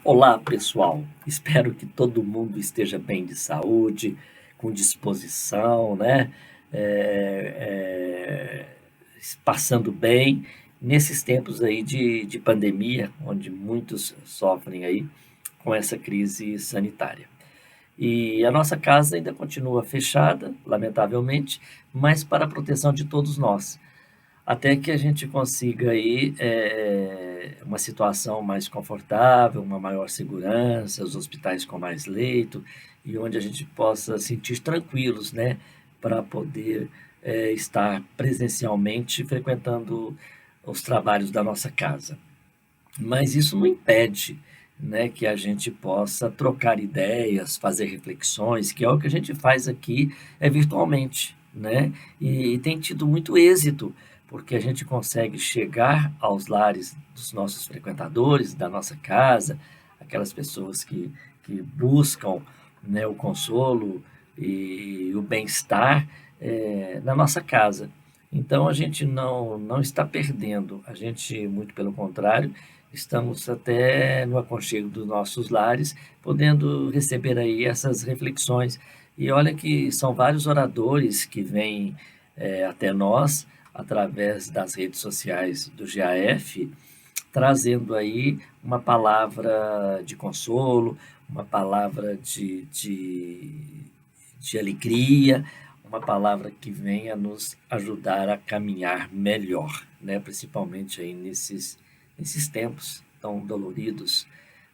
Olá, pessoal. Espero que todo mundo esteja bem de saúde, com disposição, né? Eh, Passando bem nesses tempos aí de pandemia, onde muitos sofrem aí com essa crise sanitária. E a nossa casa ainda continua fechada, lamentavelmente, mas para a proteção de todos nós. Até que a gente consiga aí, uma situação mais confortável, uma maior segurança, os hospitais com mais leito, e onde a gente possa sentir tranquilos, né, para poder, estar presencialmente frequentando os trabalhos da nossa casa. Mas isso não impede, né, que a gente possa trocar ideias, fazer reflexões, que é o que a gente faz aqui, virtualmente, né, e tem tido muito êxito, porque a gente consegue chegar aos lares dos nossos frequentadores, da nossa casa, aquelas pessoas que buscam, né, o consolo e o bem-estar, na nossa casa. Então a gente não está perdendo, a gente, muito pelo contrário, estamos até no aconchego dos nossos lares, podendo receber aí essas reflexões. E olha que são vários oradores que vêm até nós, através das redes sociais do GAF, trazendo aí uma palavra de consolo, uma palavra de alegria, uma palavra que venha nos ajudar a caminhar melhor, né? Principalmente aí nesses tempos tão doloridos,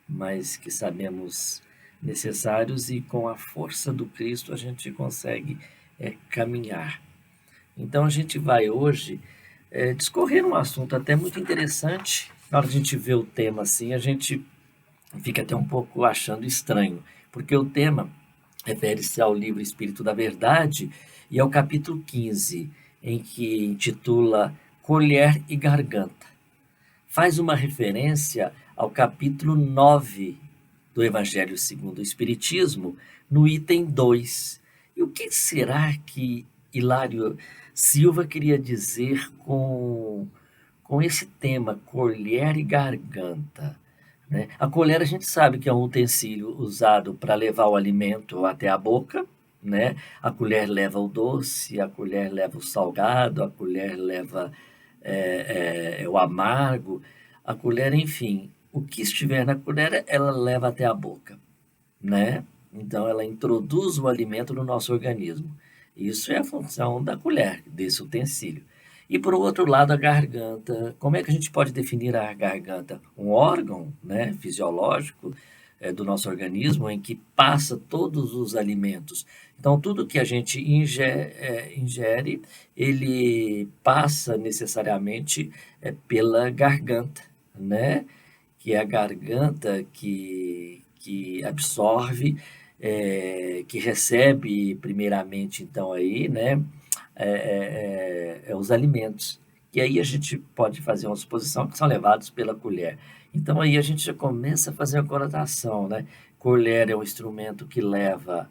mas que sabemos necessários, e com a força do Cristo a gente consegue caminhar. Então a gente vai hoje discorrer um assunto até muito interessante. Na hora de a gente vê o tema assim, a gente fica até um pouco achando estranho, porque o tema refere-se ao livro Espírito da Verdade e ao capítulo 15, em que intitula Colher e Garganta. Faz uma referência ao capítulo 9 do Evangelho segundo o Espiritismo, no item 2. E o que será que Hilário Silva queria dizer com esse tema, colher e garganta? Né? A colher a gente sabe que é um utensílio usado para levar o alimento até a boca, né? A colher leva o doce, a colher leva o salgado, a colher leva o amargo, a colher, enfim, o que estiver na colher, ela leva até a boca, né? Então, ela introduz o alimento no nosso organismo. Isso é a função da colher, desse utensílio. E, por outro lado, a garganta. Como é que a gente pode definir a garganta? Um órgão, né, fisiológico do nosso organismo em que passa todos os alimentos. Então, tudo que a gente ingere, ele passa necessariamente pela garganta, né? Que é a garganta que absorve, que recebe primeiramente, então, aí, né, os alimentos. E aí a gente pode fazer uma suposição que são levados pela colher. Então aí a gente já começa a fazer a conotação, né? Colher é um instrumento que leva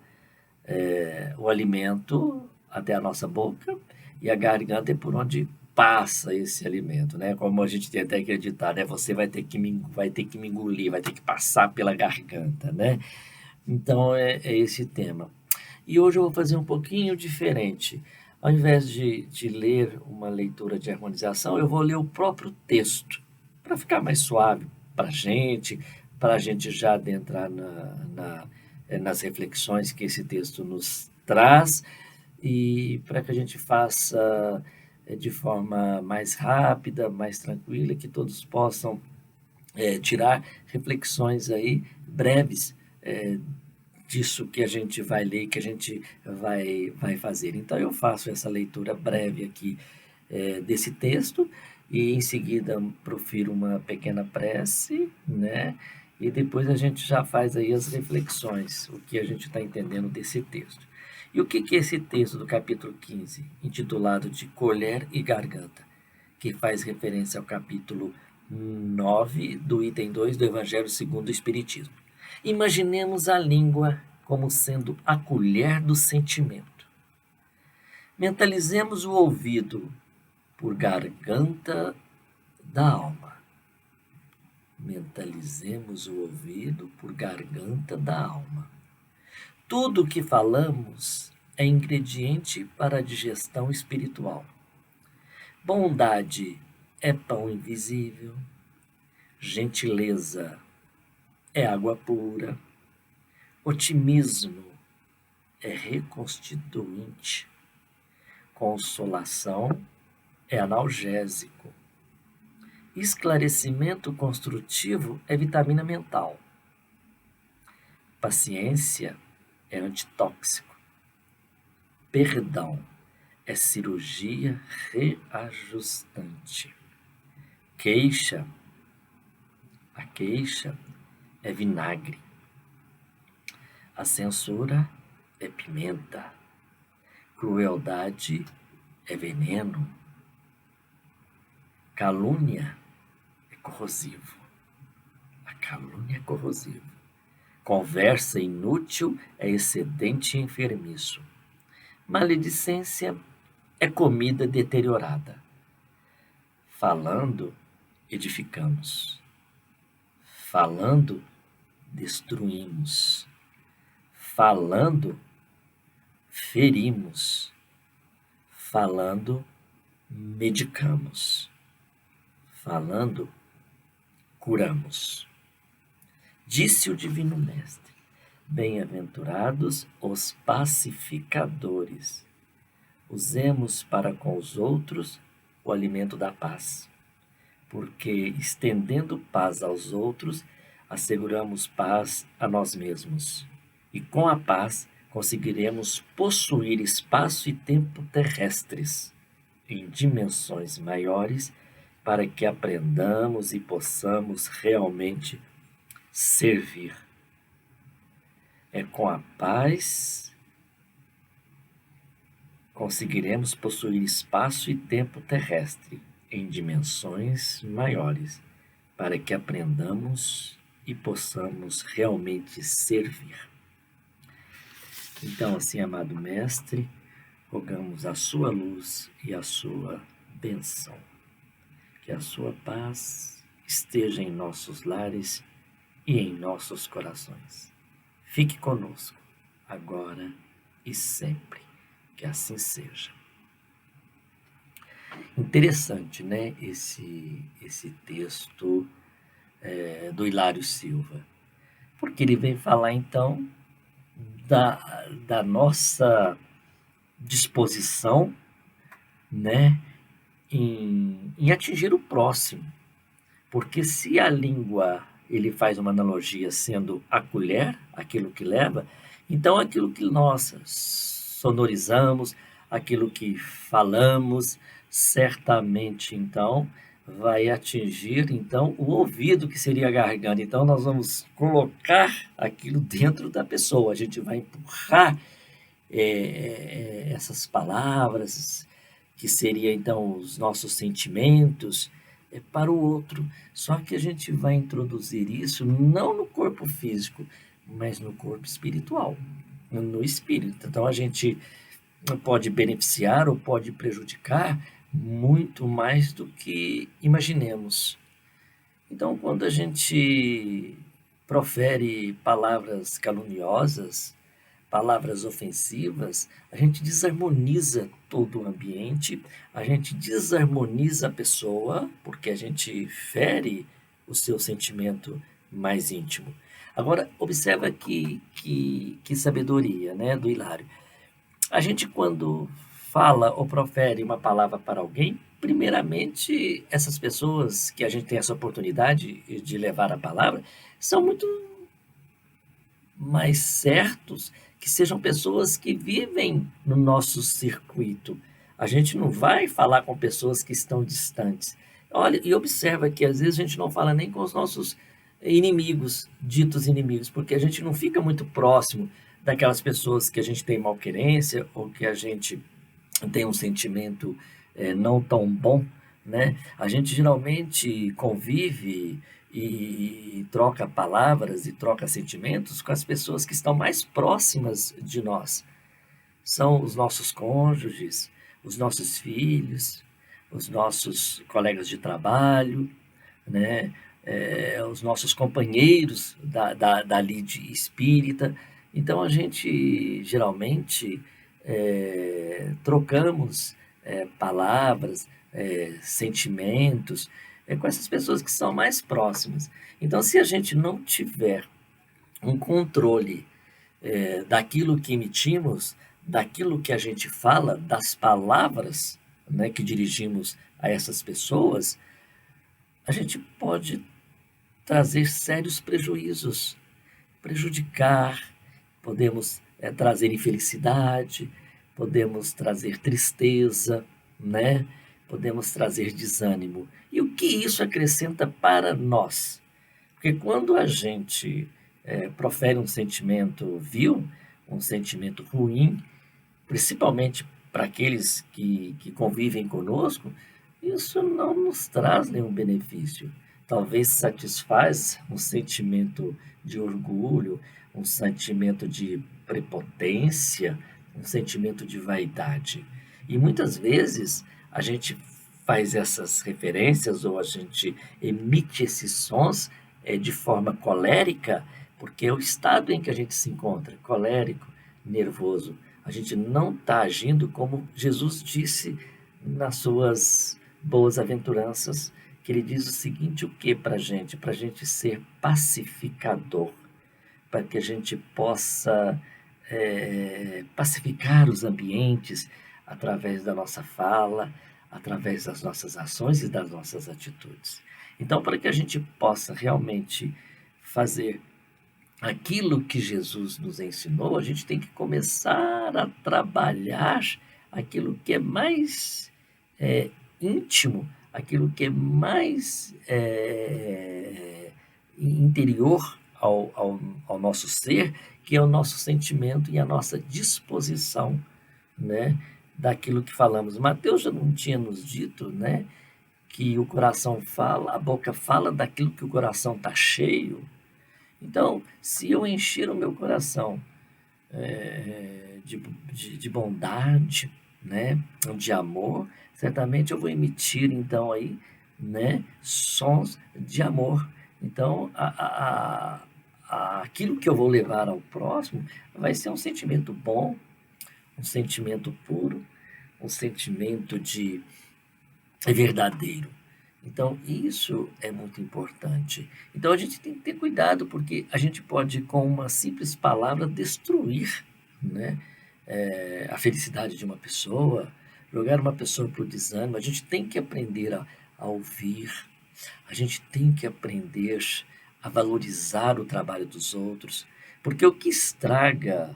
o alimento até a nossa boca, e a garganta é por onde passa esse alimento, né? Como a gente tem até que acreditar, né? Você vai ter que me engolir, vai ter que passar pela garganta, né? Então é esse tema. E hoje eu vou fazer um pouquinho diferente. Ao invés de ler uma leitura de harmonização, eu vou ler o próprio texto, para ficar mais suave para a gente já adentrar nas reflexões que esse texto nos traz, e para que a gente faça de forma mais rápida, mais tranquila, que todos possam tirar reflexões aí breves disso que a gente vai ler, que a gente vai fazer. Então, eu faço essa leitura breve aqui desse texto, e em seguida profiro uma pequena prece, né? E depois a gente já faz aí as reflexões, o que a gente está entendendo desse texto. E o que é esse texto do capítulo 15, intitulado de Colher e Garganta, que faz referência ao capítulo 9 do item 2 do Evangelho segundo o Espiritismo? Imaginemos a língua como sendo a colher do sentimento. Mentalizemos o ouvido por garganta da alma. Mentalizemos o ouvido por garganta da alma. Tudo o que falamos é ingrediente para a digestão espiritual. Bondade é pão invisível, gentileza é água pura, otimismo é reconstituinte, consolação é analgésico, esclarecimento construtivo é vitamina mental, paciência é antitóxico, perdão é cirurgia reajustante, a queixa é vinagre, a censura é pimenta, crueldade é veneno, calúnia é corrosivo. A calúnia é corrosiva. Conversa inútil é excedente enfermiço. Maledicência é comida deteriorada. Falando, edificamos. Falando, destruímos. Falando, ferimos. Falando, medicamos. Falando, curamos. Disse o Divino Mestre: bem-aventurados os pacificadores. Usemos para com os outros o alimento da paz, porque estendendo paz aos outros, asseguramos paz a nós mesmos. E com a paz conseguiremos possuir espaço e tempo terrestres em dimensões maiores para que aprendamos e possamos realmente servir. É com a paz conseguiremos possuir espaço e tempo terrestre em dimensões maiores para que aprendamos e possamos realmente servir. Então, assim, amado Mestre, rogamos a sua luz e a sua bênção. Que a sua paz esteja em nossos lares e em nossos corações. Fique conosco, agora e sempre. Que assim seja. Interessante, né? Esse texto do Hilário Silva. Porque ele vem falar, então, da nossa disposição, né, em atingir o próximo. Porque se a língua, ele faz uma analogia sendo a colher, aquilo que leva, então aquilo que nós sonorizamos, aquilo que falamos, certamente então vai atingir então o ouvido, que seria a garganta. Então nós vamos colocar aquilo dentro da pessoa, a gente vai empurrar essas palavras, que seria então os nossos sentimentos, para o outro. Só que a gente vai introduzir isso não no corpo físico, mas no corpo espiritual, no espírito. Então a gente pode beneficiar ou pode prejudicar muito mais do que imaginemos. Então, quando a gente profere palavras caluniosas, palavras ofensivas, a gente desarmoniza todo o ambiente, a gente desarmoniza a pessoa, porque a gente fere o seu sentimento mais íntimo. Agora, observa que sabedoria, né, do Hilário. A gente, quando fala ou profere uma palavra para alguém, primeiramente, essas pessoas que a gente tem essa oportunidade de levar a palavra, são muito mais certos que sejam pessoas que vivem no nosso circuito. A gente não vai falar com pessoas que estão distantes. Olha, e observa que às vezes a gente não fala nem com os nossos inimigos, ditos inimigos, porque a gente não fica muito próximo daquelas pessoas que a gente tem malquerência ou que a gente tem um sentimento não tão bom, né? A gente geralmente convive e troca palavras e troca sentimentos com as pessoas que estão mais próximas de nós. São os nossos cônjuges, os nossos filhos, os nossos colegas de trabalho, né? os nossos companheiros da lide espírita. Então, a gente geralmente trocamos palavras, sentimentos com essas pessoas que são mais próximas. Então, se a gente não tiver um controle daquilo que emitimos, daquilo que a gente fala, das palavras, né, que dirigimos a essas pessoas, a gente pode trazer sérios prejuízos, prejudicar, podemos trazer infelicidade, podemos trazer tristeza, né? Podemos trazer desânimo. E o que isso acrescenta para nós? Porque quando a gente profere um sentimento vil, um sentimento ruim, principalmente para aqueles que convivem conosco, isso não nos traz nenhum benefício. Talvez satisfaz um sentimento de orgulho, um sentimento de prepotência, um sentimento de vaidade. E muitas vezes a gente faz essas referências ou a gente emite esses sons de forma colérica, porque é o estado em que a gente se encontra, colérico, nervoso. A gente não está agindo como Jesus disse nas suas boas aventuranças, que ele diz o seguinte, o que para a gente? Para a gente ser pacificador, para que a gente possa pacificar os ambientes através da nossa fala, através das nossas ações e das nossas atitudes. Então, para que a gente possa realmente fazer aquilo que Jesus nos ensinou, a gente tem que começar a trabalhar aquilo que é mais íntimo, aquilo que é mais interior ao nosso ser, que é o nosso sentimento e a nossa disposição, né, daquilo que falamos. Mateus já não tinha nos dito, né, que o coração fala, a boca fala daquilo que o coração está cheio. Então, se eu encher o meu coração de bondade, né, de amor, certamente eu vou emitir, então, aí, né, sons de amor. Então, aquilo que eu vou levar ao próximo vai ser um sentimento bom, um sentimento puro, um sentimento verdadeiro. Então, isso é muito importante. Então, a gente tem que ter cuidado, porque a gente pode, com uma simples palavra, destruir, né, a felicidade de uma pessoa, jogar uma pessoa para o desânimo. A gente tem que aprender a ouvir, a gente tem que aprender a valorizar o trabalho dos outros, porque o que estraga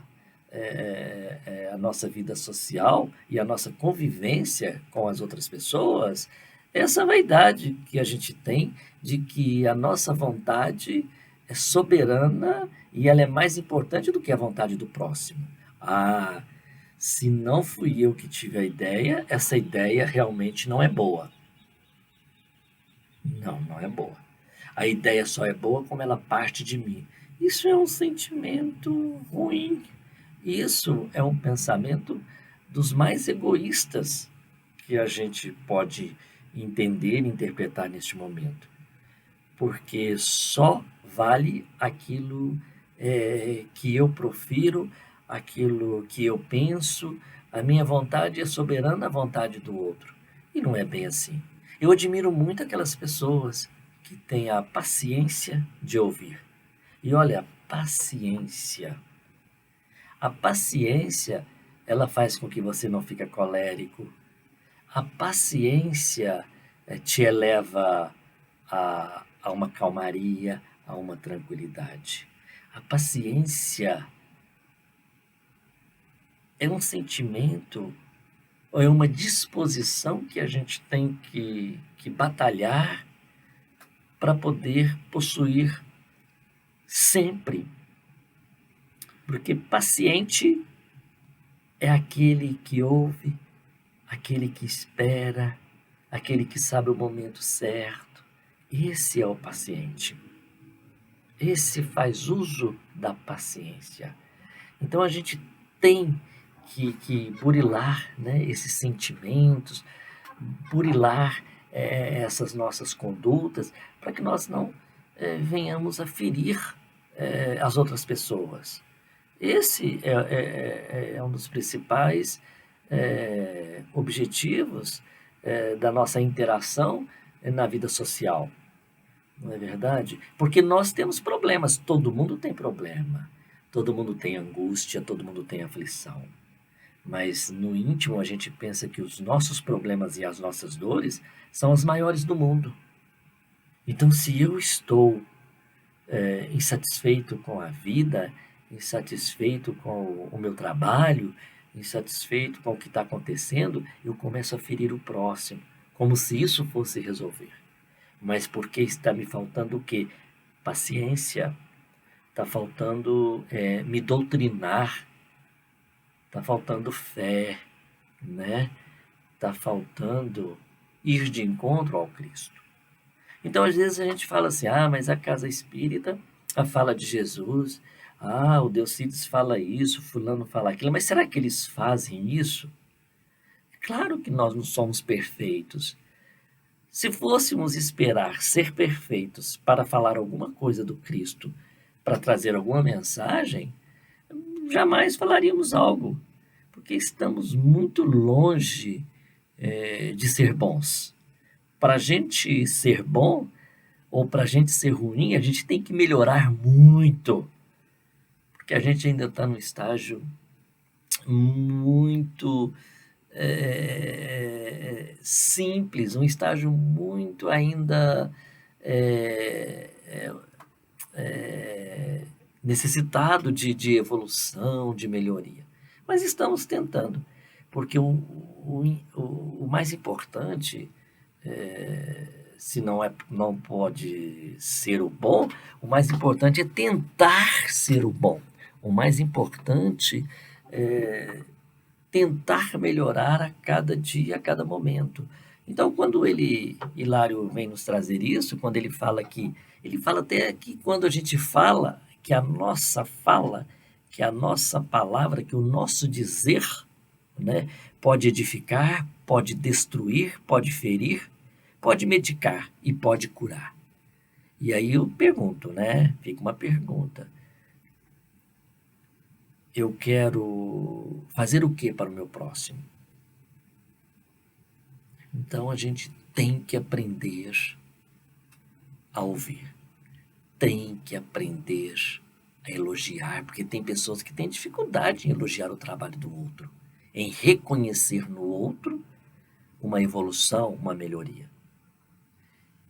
a nossa vida social e a nossa convivência com as outras pessoas é essa vaidade que a gente tem de que a nossa vontade é soberana e ela é mais importante do que a vontade do próximo. Ah, se não fui eu que tive a ideia, essa ideia realmente não é boa. Não, não é boa. A ideia só é boa como ela parte de mim. Isso é um sentimento ruim. Isso é um pensamento dos mais egoístas que a gente pode entender e interpretar neste momento. Porque só vale aquilo que eu profiro, aquilo que eu penso, a minha vontade é soberana à vontade do outro. E não é bem assim. Eu admiro muito aquelas pessoas que têm a paciência de ouvir. E olha, a paciência, ela faz com que você não fique colérico. A paciência te eleva a uma calmaria, a uma tranquilidade. A paciência é um sentimento, ou é uma disposição que a gente tem que batalhar para poder possuir sempre. Porque paciente é aquele que ouve, aquele que espera, aquele que sabe o momento certo. Esse é o paciente. Esse faz uso da paciência. Então a gente tem que burilar, né, esses sentimentos, burilar essas nossas condutas, para que nós não venhamos a ferir as outras pessoas. Esse é um dos principais objetivos da nossa interação na vida social, não é verdade? Porque nós temos problemas, todo mundo tem problema, todo mundo tem angústia, todo mundo tem aflição. Mas no íntimo a gente pensa que os nossos problemas e as nossas dores são as maiores do mundo. Então, se eu estou insatisfeito com a vida, insatisfeito com o meu trabalho, insatisfeito com o que está acontecendo, eu começo a ferir o próximo, como se isso fosse resolver. Mas porque está me faltando o quê? Paciência, está faltando me doutrinar, está faltando fé, né? Está faltando ir de encontro ao Cristo. Então, às vezes a gente fala assim, mas a casa espírita fala de Jesus, o Delcides fala isso, fulano fala aquilo, mas será que eles fazem isso? Claro que nós não somos perfeitos. Se fôssemos esperar ser perfeitos para falar alguma coisa do Cristo, para trazer alguma mensagem, jamais falaríamos algo, porque estamos muito longe de ser bons. Para a gente ser bom, ou para a gente ser ruim, a gente tem que melhorar muito, porque a gente ainda está num estágio muito simples, um estágio muito ainda necessitado de evolução, de melhoria. Mas estamos tentando, porque o mais importante, se não pode ser o bom, o mais importante é tentar ser o bom. O mais importante é tentar melhorar a cada dia, a cada momento. Então, quando Hilário vem nos trazer isso, quando ele fala até que quando a gente fala, que a nossa fala, que a nossa palavra, que o nosso dizer, né, pode edificar, pode destruir, pode ferir, pode medicar e pode curar. E aí eu pergunto, né? Fica uma pergunta. Eu quero fazer o que para o meu próximo? Então a gente tem que aprender a ouvir, tem que aprender a elogiar, porque tem pessoas que têm dificuldade em elogiar o trabalho do outro, em reconhecer no outro uma evolução, uma melhoria.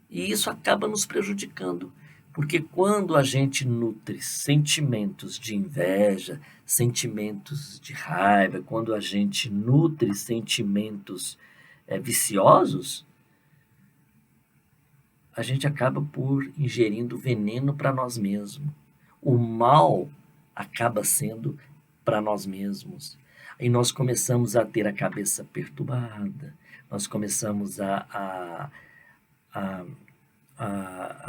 E isso acaba nos prejudicando, porque quando a gente nutre sentimentos de inveja, sentimentos de raiva, quando a gente nutre sentimentos viciosos, a gente acaba por ingerindo veneno para nós mesmos. O mal acaba sendo para nós mesmos. E nós começamos a ter a cabeça perturbada, nós começamos a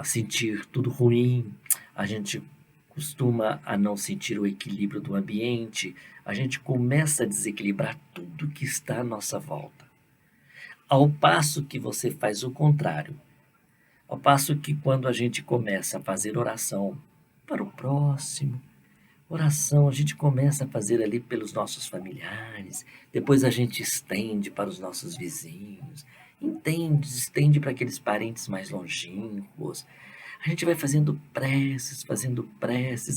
sentir tudo ruim, a gente costuma a não sentir o equilíbrio do ambiente, a gente começa a desequilibrar tudo que está à nossa volta. Ao passo que você faz o contrário, ao passo que quando a gente começa a fazer oração para o próximo, oração a gente começa a fazer ali pelos nossos familiares, depois a gente estende para os nossos vizinhos, estende para aqueles parentes mais longínquos. A gente vai fazendo preces,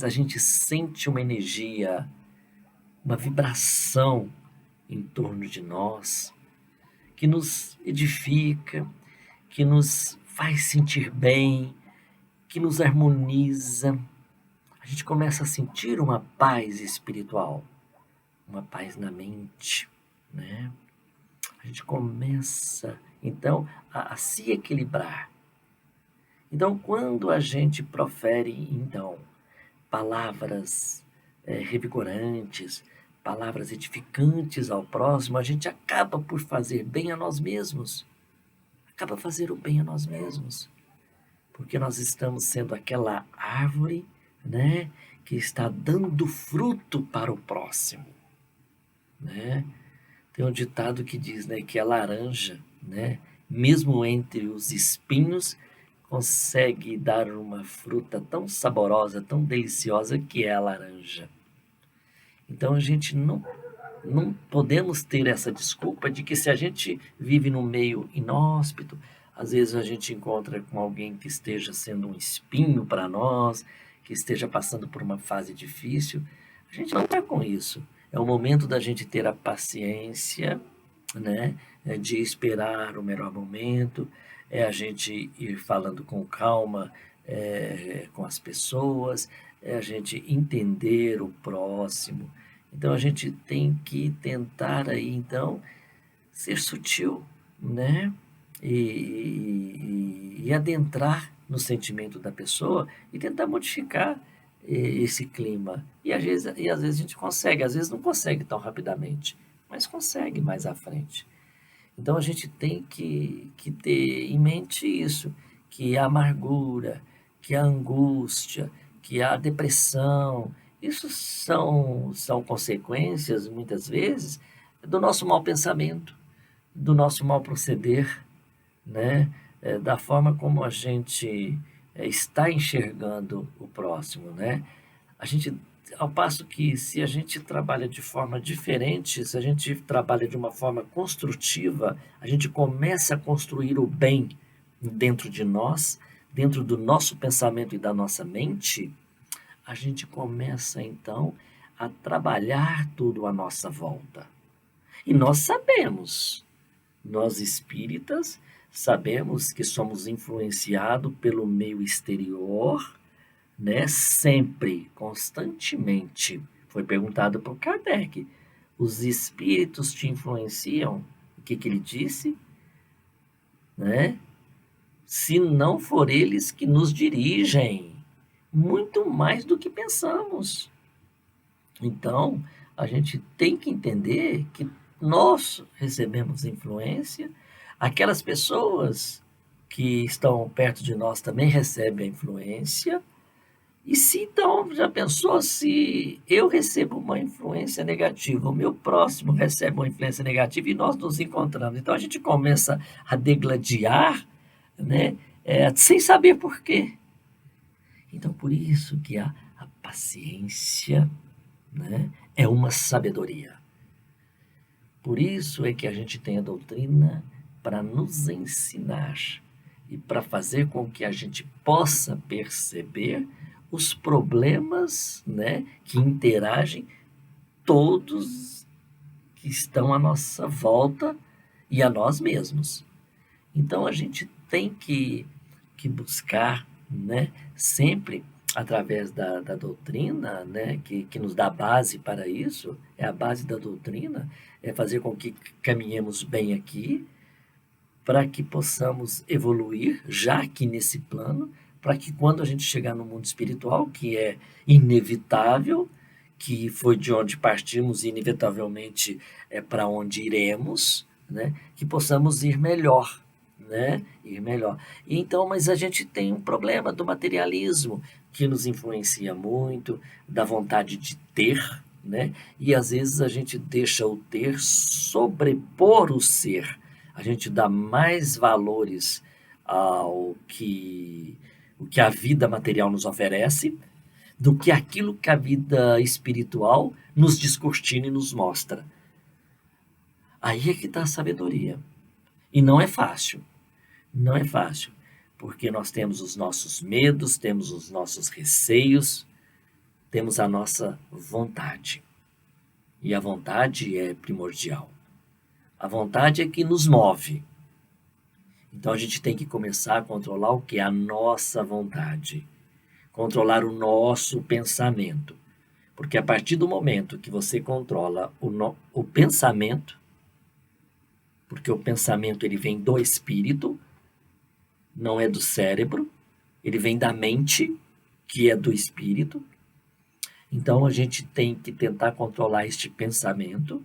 a gente sente uma energia, uma vibração em torno de nós, que nos edifica, que nos faz sentir bem, que nos harmoniza. A gente começa a sentir uma paz espiritual, uma paz na mente, né? A gente começa, então, a se equilibrar. Então, quando a gente profere, então, palavras revigorantes, palavras edificantes ao próximo, a gente acaba por fazer bem a nós mesmos. Acaba fazer o bem a nós mesmos. Porque nós estamos sendo aquela árvore, né, que está dando fruto para o próximo, né? Tem um ditado que diz, né, que a laranja, né, mesmo entre os espinhos, consegue dar uma fruta tão saborosa, tão deliciosa que é a laranja. Então a gente não podemos ter essa desculpa de que se a gente vive num meio inóspito, às vezes a gente encontra com alguém que esteja sendo um espinho para nós, que esteja passando por uma fase difícil. A gente não está com isso. É o momento da gente ter a paciência, né, de esperar o melhor momento, é a gente ir falando com calma, com as pessoas, é a gente entender o próximo. Então a gente tem que tentar aí então ser sutil, né? E adentrar no sentimento da pessoa e tentar modificar esse clima. Às vezes a gente consegue, às vezes não consegue tão rapidamente, mas consegue mais à frente. Então a gente tem que ter em mente isso, que a amargura, que a angústia, que a depressão, isso são consequências, muitas vezes, do nosso mau pensamento, do nosso mau proceder, né? Da forma como a gente está enxergando o próximo, né? A gente, ao passo que se a gente trabalha de forma diferente, se a gente trabalha de uma forma construtiva, a gente começa a construir o bem dentro de nós, dentro do nosso pensamento e da nossa mente, a gente começa então a trabalhar tudo à nossa volta. E nós sabemos, nós espíritas, sabemos que somos influenciados pelo meio exterior, né? Sempre, constantemente. Foi perguntado por Kardec: os espíritos te influenciam? O que, que ele disse? Né? Se não for eles que nos dirigem, muito mais do que pensamos. Então, a gente tem que entender que nós recebemos influência, aquelas pessoas que estão perto de nós também recebem a influência. E se então, já pensou se eu recebo uma influência negativa, o meu próximo recebe uma influência negativa e nós nos encontramos? Então a gente começa a degladiar, né, sem saber por quê. Então por isso que a paciência, né, é uma sabedoria. Por isso é que a gente tem a doutrina para nos ensinar e para fazer com que a gente possa perceber os problemas, né, que interagem todos que estão à nossa volta e a nós mesmos. Então a gente tem que buscar, né, sempre através da doutrina, né, que nos dá base para isso, é a base da doutrina, é fazer com que caminhemos bem aqui, para que possamos evoluir já aqui nesse plano, para que quando a gente chegar no mundo espiritual, que é inevitável, que foi de onde partimos e inevitavelmente é para onde iremos, né? Que possamos ir melhor, né? Ir melhor. Então, mas a gente tem um problema do materialismo que nos influencia muito, da vontade de ter, né? E às vezes a gente deixa o ter sobrepor o ser. A gente dá mais valores o que a vida material nos oferece do que aquilo que a vida espiritual nos descortina e nos mostra. Aí é que está a sabedoria. E não é fácil. Não é fácil. Porque nós temos os nossos medos, temos os nossos receios, temos a nossa vontade. E a vontade é primordial. A vontade é que nos move. Então a gente tem que começar a controlar o que é a nossa vontade, controlar o nosso pensamento. Porque a partir do momento que você controla o pensamento, porque o pensamento ele vem do espírito, não é do cérebro, ele vem da mente, que é do espírito. Então a gente tem que tentar controlar este pensamento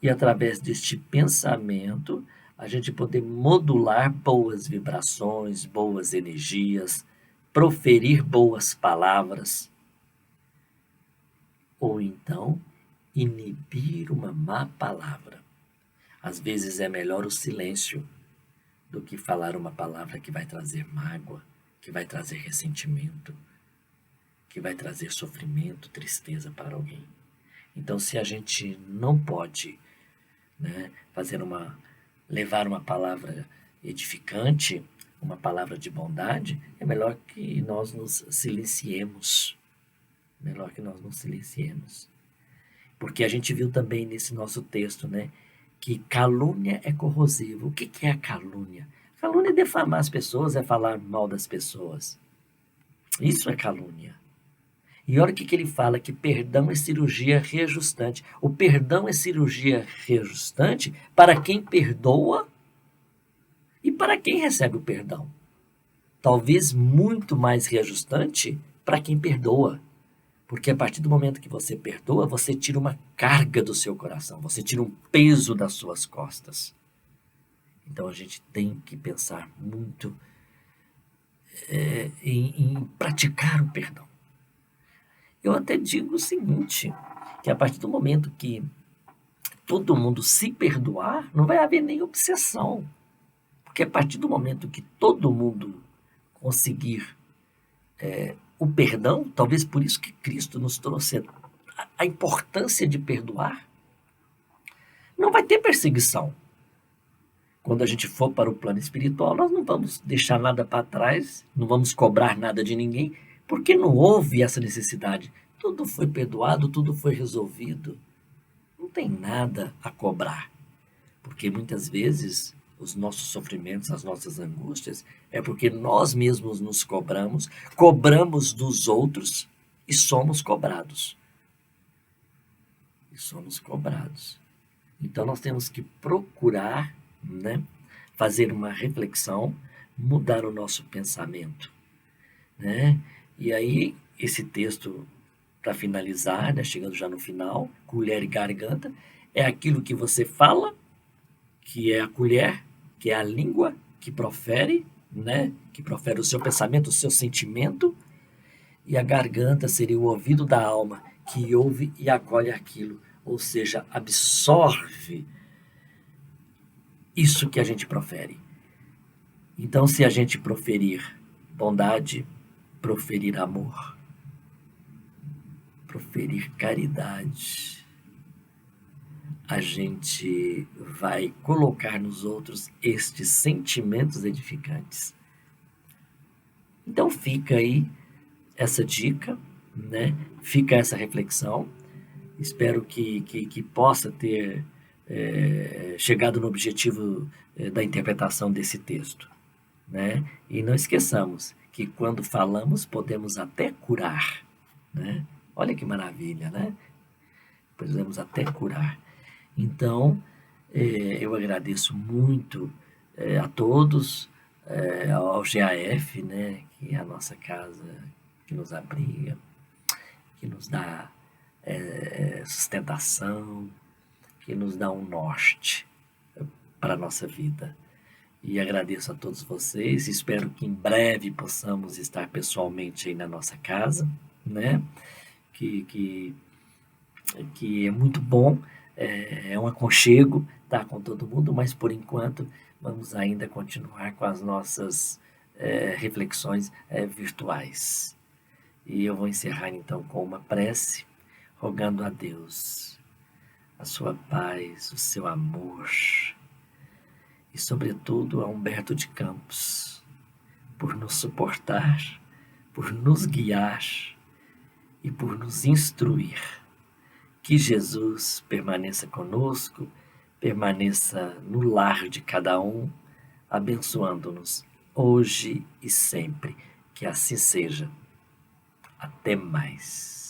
e através deste pensamento a gente poder modular boas vibrações, boas energias, proferir boas palavras, ou então inibir uma má palavra. Às vezes é melhor o silêncio do que falar uma palavra que vai trazer mágoa, que vai trazer ressentimento, que vai trazer sofrimento, tristeza para alguém. Então, se a gente não pode, né, levar uma palavra edificante, uma palavra de bondade, é melhor que nós nos silenciemos. Melhor que nós nos silenciemos. Porque a gente viu também nesse nosso texto, né, que calúnia é corrosiva. O que é a calúnia? Calúnia é defamar as pessoas, é falar mal das pessoas. Isso é calúnia. E olha o que ele fala, que perdão é cirurgia reajustante. O perdão é cirurgia reajustante para quem perdoa e para quem recebe o perdão. Talvez muito mais reajustante para quem perdoa. Porque a partir do momento que você perdoa, você tira uma carga do seu coração, você tira um peso das suas costas. Então a gente tem que pensar muito em praticar o perdão. Eu até digo o seguinte, que a partir do momento que todo mundo se perdoar, não vai haver nem obsessão. Porque a partir do momento que todo mundo conseguir o perdão, talvez por isso que Cristo nos trouxe a importância de perdoar, não vai ter perseguição. Quando a gente for para o plano espiritual, nós não vamos deixar nada para trás, não vamos cobrar nada de ninguém, porque não houve essa necessidade. Tudo foi perdoado, tudo foi resolvido. Não tem nada a cobrar. Porque muitas vezes os nossos sofrimentos, as nossas angústias, é porque nós mesmos nos cobramos, cobramos dos outros e somos cobrados. E somos cobrados. Então nós temos que procurar, né, fazer uma reflexão, mudar o nosso pensamento, né? E aí esse texto, para finalizar, né, chegando já no final, colher e garganta, é aquilo que você fala, que é a colher, que é a língua que profere, né, que profere o seu pensamento, o seu sentimento, e a garganta seria o ouvido da alma, que ouve e acolhe aquilo, ou seja, absorve isso que a gente profere. Então, se a gente proferir bondade, proferir amor, proferir caridade, a gente vai colocar nos outros estes sentimentos edificantes. Então fica aí essa dica, né? Fica essa reflexão. Espero que possa ter chegado no objetivo da interpretação desse texto, né? E não esqueçamos que quando falamos podemos até curar, né? Olha que maravilha, né? Podemos até curar. Então, eu agradeço muito a todos, ao GAF, né, que é a nossa casa que nos abriga, que nos dá sustentação, que nos dá um norte para a nossa vida. E agradeço a todos vocês, espero que em breve possamos estar pessoalmente aí na nossa casa, né? Que é muito bom, é um aconchego estar com todo mundo, mas por enquanto vamos ainda continuar com as nossas reflexões virtuais. E eu vou encerrar então com uma prece, rogando a Deus a sua paz, o seu amor e, sobretudo, a Humberto de Campos, por nos suportar, por nos guiar e por nos instruir. Que Jesus permaneça conosco, permaneça no lar de cada um, abençoando-nos hoje e sempre. Que assim seja. Até mais.